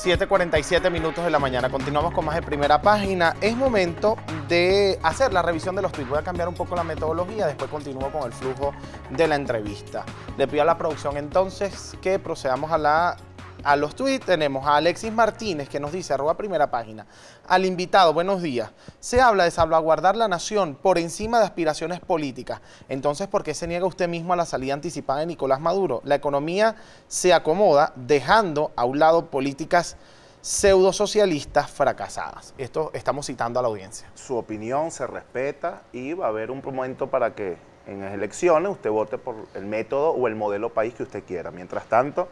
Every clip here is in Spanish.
7:47 de la mañana. Continuamos con más de Primera Página. Es momento de hacer la revisión de los tweets. Voy a cambiar un poco la metodología, después continúo con el flujo de la entrevista. Le pido a la producción entonces que procedamos a los tweets. Tenemos a Alexis Martínez que nos dice, @Primera Página, al invitado, buenos días. Se habla de salvaguardar la nación por encima de aspiraciones políticas. Entonces, ¿por qué se niega usted mismo a la salida anticipada de Nicolás Maduro? La economía se acomoda dejando a un lado políticas pseudosocialistas fracasadas. Esto estamos citando a la audiencia. Su opinión se respeta y va a haber un momento para que en las elecciones usted vote por el método o el modelo país que usted quiera. Mientras tanto,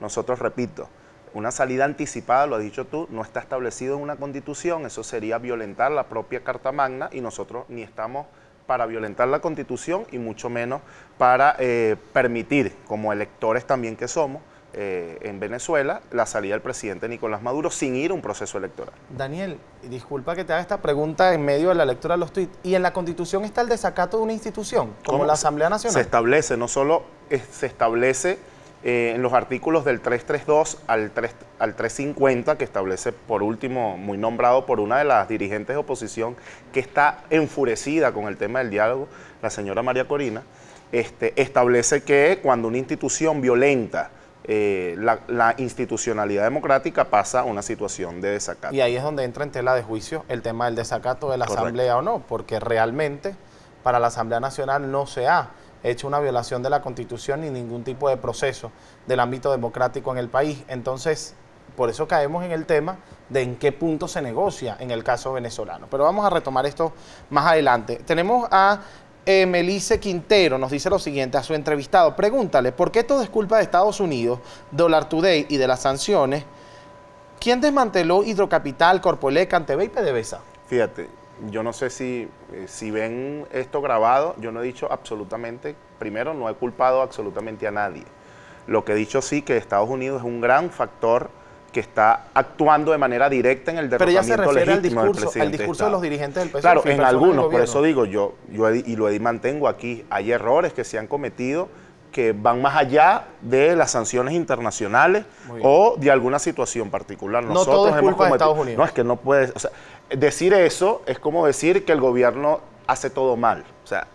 nosotros, repito, una salida anticipada, lo has dicho tú, no está establecido en una constitución, eso sería violentar la propia Carta Magna y nosotros ni estamos para violentar la constitución y mucho menos para permitir, como electores también que somos, en Venezuela, la salida del presidente Nicolás Maduro sin ir a un proceso electoral. Daniel, disculpa que te haga esta pregunta en medio de la lectura de los tuits. ¿Y en la Constitución está el desacato de una institución, como la Asamblea Nacional? Se establece, no solo se establece en los artículos del 332 al 350, que establece, por último, muy nombrado por una de las dirigentes de oposición, que está enfurecida con el tema del diálogo, la señora María Corina, establece que cuando una institución violenta la institucionalidad democrática pasa a una situación de desacato. Y ahí es donde entra en tela de juicio el tema del desacato de la Asamblea o no, porque realmente para la Asamblea Nacional no se ha hecho una violación de la Constitución ni ningún tipo de proceso del ámbito democrático en el país. Entonces, por eso caemos en el tema de en qué punto se negocia en el caso venezolano. Pero vamos a retomar esto más adelante. Tenemos a Melice Quintero, nos dice lo siguiente a su entrevistado. Pregúntale, ¿por qué todo es culpa de Estados Unidos, Dollar Today y de las sanciones? ¿Quién desmanteló Hidrocapital, Corpoelec, Antv y PDVSA? Fíjate, yo no sé si ven esto grabado, yo no he dicho absolutamente, primero no he culpado absolutamente a nadie. Lo que he dicho sí que Estados Unidos es un gran factor que está actuando de manera directa en el derrocamiento legítimo del presidente. Al discurso de los dirigentes del PSOE. Claro, en algunos, por eso digo, yo mantengo aquí, hay errores que se han cometido que van más allá de las sanciones internacionales o de alguna situación particular. No todo es culpa de Estados Unidos. No, es que no puedes, o sea, decir eso es como decir que el gobierno hace todo mal. O sea,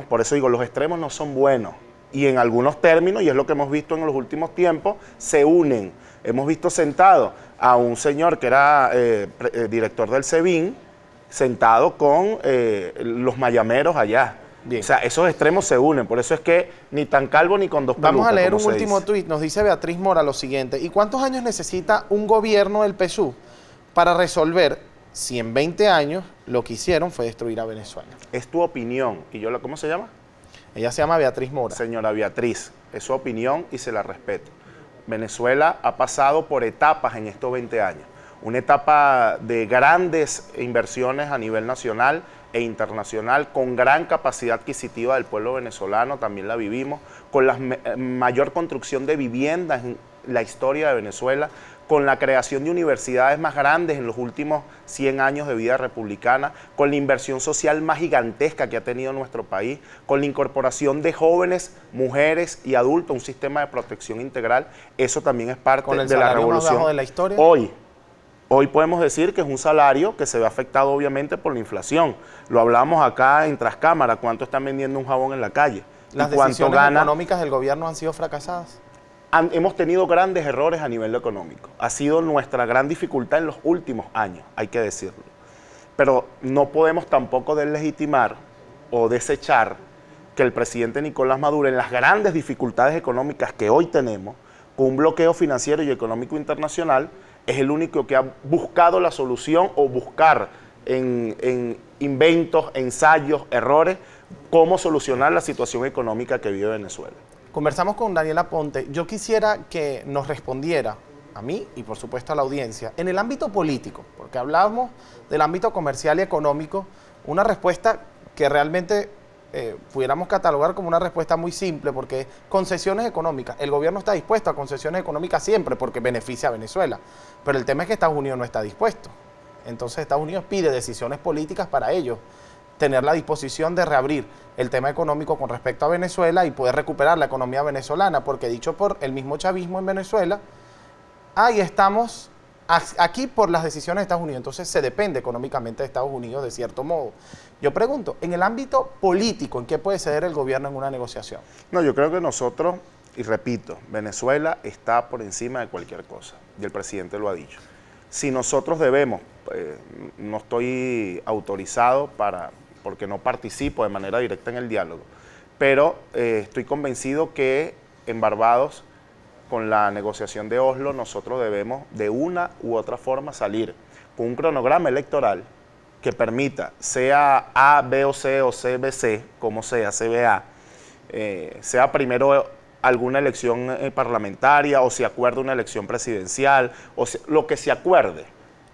por eso digo, los extremos no son buenos. Y en algunos términos, y es lo que hemos visto en los últimos tiempos, se unen. Hemos visto sentado a un señor que era director del SEBIN, sentado con los mayameros allá. Bien. O sea, esos extremos se unen, por eso es que ni tan calvo ni con dos pelucas. Vamos a leer un último tuit, nos dice Beatriz Mora lo siguiente. ¿Y cuántos años necesita un gobierno del PSUV para resolver si en 20 años lo que hicieron fue destruir a Venezuela? Es tu opinión. ¿Y yo cómo se llama? Ella se llama Beatriz Mora. Señora Beatriz, es su opinión y se la respeto. Venezuela ha pasado por etapas en estos 20 años. Una etapa de grandes inversiones a nivel nacional e internacional, con gran capacidad adquisitiva del pueblo venezolano, también la vivimos, con la mayor construcción de viviendas en la historia de Venezuela, con la creación de universidades más grandes en los últimos 100 años de vida republicana, con la inversión social más gigantesca que ha tenido nuestro país, con la incorporación de jóvenes, mujeres y adultos a un sistema de protección integral. Eso también es parte de la revolución. Más bajo de la historia. Hoy podemos decir que es un salario que se ve afectado obviamente por la inflación. Lo hablamos acá en Trascámara, ¿cuánto están vendiendo un jabón en la calle? ¿Las decisiones económicas del gobierno han sido fracasadas? Hemos tenido grandes errores a nivel económico. Ha sido nuestra gran dificultad en los últimos años, hay que decirlo. Pero no podemos tampoco deslegitimar o desechar que el presidente Nicolás Maduro, en las grandes dificultades económicas que hoy tenemos, con un bloqueo financiero y económico internacional, es el único que ha buscado la solución o buscar en inventos, ensayos, errores, cómo solucionar la situación económica que vive Venezuela. Conversamos con Daniela Ponte. Yo quisiera que nos respondiera a mí y por supuesto a la audiencia, en el ámbito político, porque hablamos del ámbito comercial y económico, una respuesta que realmente pudiéramos catalogar como una respuesta muy simple, porque concesiones económicas, el gobierno está dispuesto a concesiones económicas siempre porque beneficia a Venezuela, pero el tema es que Estados Unidos no está dispuesto. Entonces Estados Unidos pide decisiones políticas para ellos tener la disposición de reabrir el tema económico con respecto a Venezuela y poder recuperar la economía venezolana, porque dicho por el mismo chavismo en Venezuela, ahí estamos Aquí por las decisiones de Estados Unidos, entonces se depende económicamente de Estados Unidos de cierto modo. Yo pregunto, en el ámbito político, ¿en qué puede ceder el gobierno en una negociación? No, yo creo que nosotros, y repito, Venezuela está por encima de cualquier cosa, y el presidente lo ha dicho. Si nosotros debemos, no estoy autorizado porque no participo de manera directa en el diálogo, pero estoy convencido que en Barbados, con la negociación de Oslo, nosotros debemos de una u otra forma salir con un cronograma electoral que permita, sea A, B o C o C, B, C, como sea, CBA, sea primero alguna elección parlamentaria o se acuerde una elección presidencial, lo que se acuerde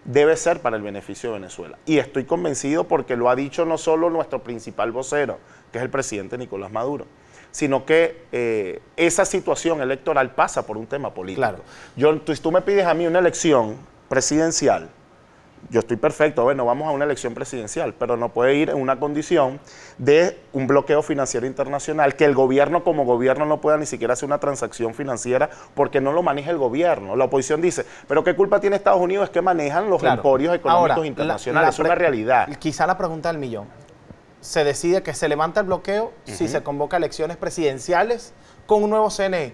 debe ser para el beneficio de Venezuela. Y estoy convencido porque lo ha dicho no solo nuestro principal vocero, que es el presidente Nicolás Maduro, sino que esa situación electoral pasa por un tema político. Claro. Si tú me pides a mí una elección presidencial, yo estoy perfecto, bueno, vamos a una elección presidencial, pero no puede ir en una condición de un bloqueo financiero internacional, que el gobierno como gobierno no pueda ni siquiera hacer una transacción financiera porque no lo maneja el gobierno. La oposición dice, pero ¿qué culpa tiene Estados Unidos? Es que manejan los emporios económicos internacionales, es una realidad. Quizá la pregunta del millón. Se decide que se levanta el bloqueo si se convoca elecciones presidenciales con un nuevo CNE.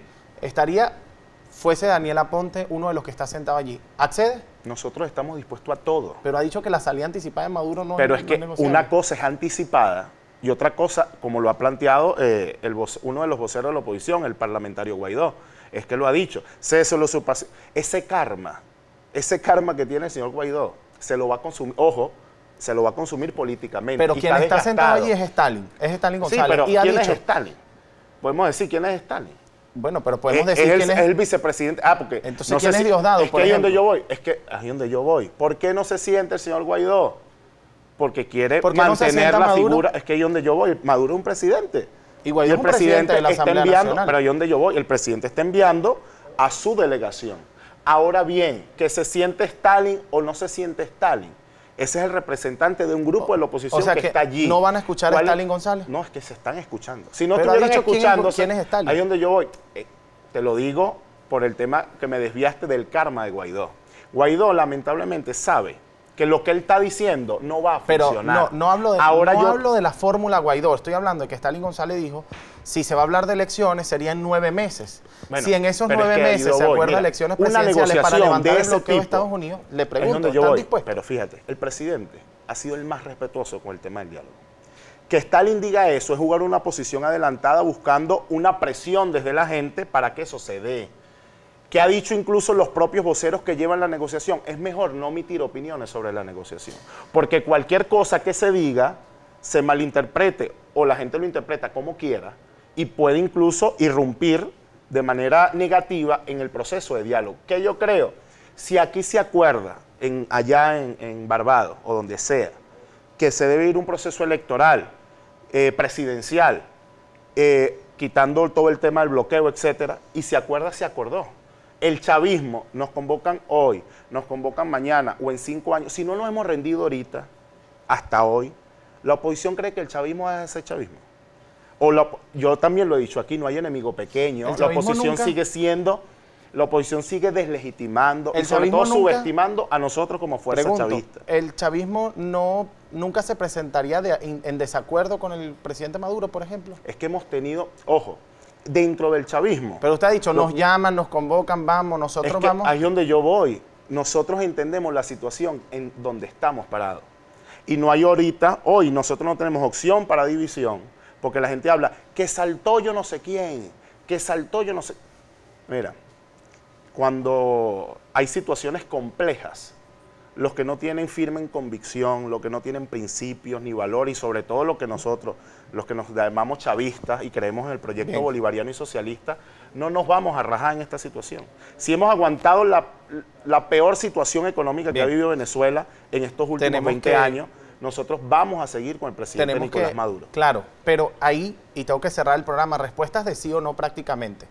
Fuese Daniel Aponte uno de los que está sentado allí. ¿Accede? Nosotros estamos dispuestos a todo. Pero ha dicho que la salida anticipada de Maduro no es que una cosa es anticipada y otra cosa, como lo ha planteado uno de los voceros de la oposición, el parlamentario Guaidó, es que lo ha dicho. Ese karma que tiene el señor Guaidó, se lo va a consumir, ojo, se lo va a consumir políticamente. Pero quien está sentado allí es Stalin González. Sí, pero y ¿quién es Stalin? Podemos decir quién es Stalin. Bueno, pero podemos decir quién es el vicepresidente. Porque entonces, ¿quién es Diosdado? Es que ahí donde yo voy. Es que ahí donde yo voy. ¿Por qué no se siente el señor Guaidó? Porque quiere mantener la figura. Es que ahí donde yo voy. Maduro es un presidente. Y Guaidó es un presidente de la Asamblea Nacional. Pero ahí donde yo voy, el presidente está enviando a su delegación. Ahora bien, que se siente Stalin o no se siente Stalin. Ese es el representante de un grupo de la oposición que está allí. ¿No van a escuchar a Stalin González? No, es que se están escuchando. Si no estuvieran escuchando, ¿quién es Stalin? Ahí donde yo voy, te lo digo por el tema que me desviaste del karma de Guaidó. Guaidó lamentablemente sabe que lo que él está diciendo no va a funcionar. Pero no hablo de la fórmula Guaidó, estoy hablando de que StalinGonzález dijo, si se va a hablar de elecciones serían 9 meses. Bueno, si en esos 9 meses se acuerdan elecciones presidenciales para levantar el bloqueo de Estados Unidos, le pregunto, ¿están dispuestos? Pero fíjate, el presidente ha sido el más respetuoso con el tema del diálogo. Que Stalin diga eso es jugar una posición adelantada buscando una presión desde la gente para que eso se dé. Que ha dicho incluso los propios voceros que llevan la negociación, es mejor no emitir opiniones sobre la negociación, porque cualquier cosa que se diga se malinterprete o la gente lo interpreta como quiera y puede incluso irrumpir de manera negativa en el proceso de diálogo. Que yo creo, si aquí se acuerda, allá en Barbados o donde sea, que se debe ir un proceso electoral, presidencial, quitando todo el tema del bloqueo, etcétera, y se acuerda, se acordó. El chavismo, nos convocan hoy, nos convocan mañana o en 5 años. Si no nos hemos rendido ahorita, hasta hoy, la oposición cree que el chavismo es ese chavismo. Yo también lo he dicho aquí, no hay enemigo pequeño. La oposición sigue deslegitimando y sobre todo subestimando a nosotros como fuerza chavista. ¿El chavismo nunca se presentaría en desacuerdo con el presidente Maduro, por ejemplo? Es que hemos tenido, ojo, dentro del chavismo. Pero usted ha dicho, nos llaman, nos convocan, vamos, nosotros vamos. Ahí es donde yo voy. Nosotros entendemos la situación en donde estamos parados. Y no hay ahorita, hoy nosotros no tenemos opción para división, porque la gente habla, que saltó yo no sé quién, que saltó yo no sé. Mira, cuando hay situaciones complejas, los que no tienen firme en convicción, los que no tienen principios ni valor y sobre todo los que nos llamamos chavistas y creemos en el proyecto bolivariano y socialista, no nos vamos a rajar en esta situación. Si hemos aguantado la peor situación económica que ha vivido Venezuela en estos últimos 20 años, nosotros vamos a seguir con el presidente Nicolás Maduro. Claro, pero ahí, y tengo que cerrar el programa, respuestas de sí o no prácticamente.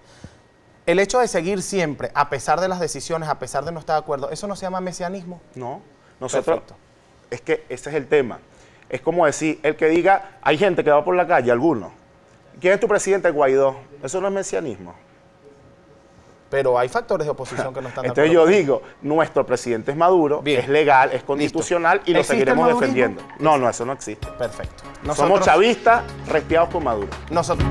El hecho de seguir siempre, a pesar de las decisiones, a pesar de no estar de acuerdo, ¿eso no se llama mesianismo? No, nosotros, es que ese es el tema. Es como decir, el que diga, hay gente que va por la calle, algunos. ¿Quién es tu presidente? Guaidó. Eso no es mesianismo. pero hay factores de oposición que no están de Entonces acuerdo. yo digo, nuestro presidente es Maduro, Bien. es legal, es constitucional y lo ¿Existe seguiremos el madurismo? defendiendo. No, eso no existe. Perfecto. Somos chavistas restiados con Maduro. Nosotros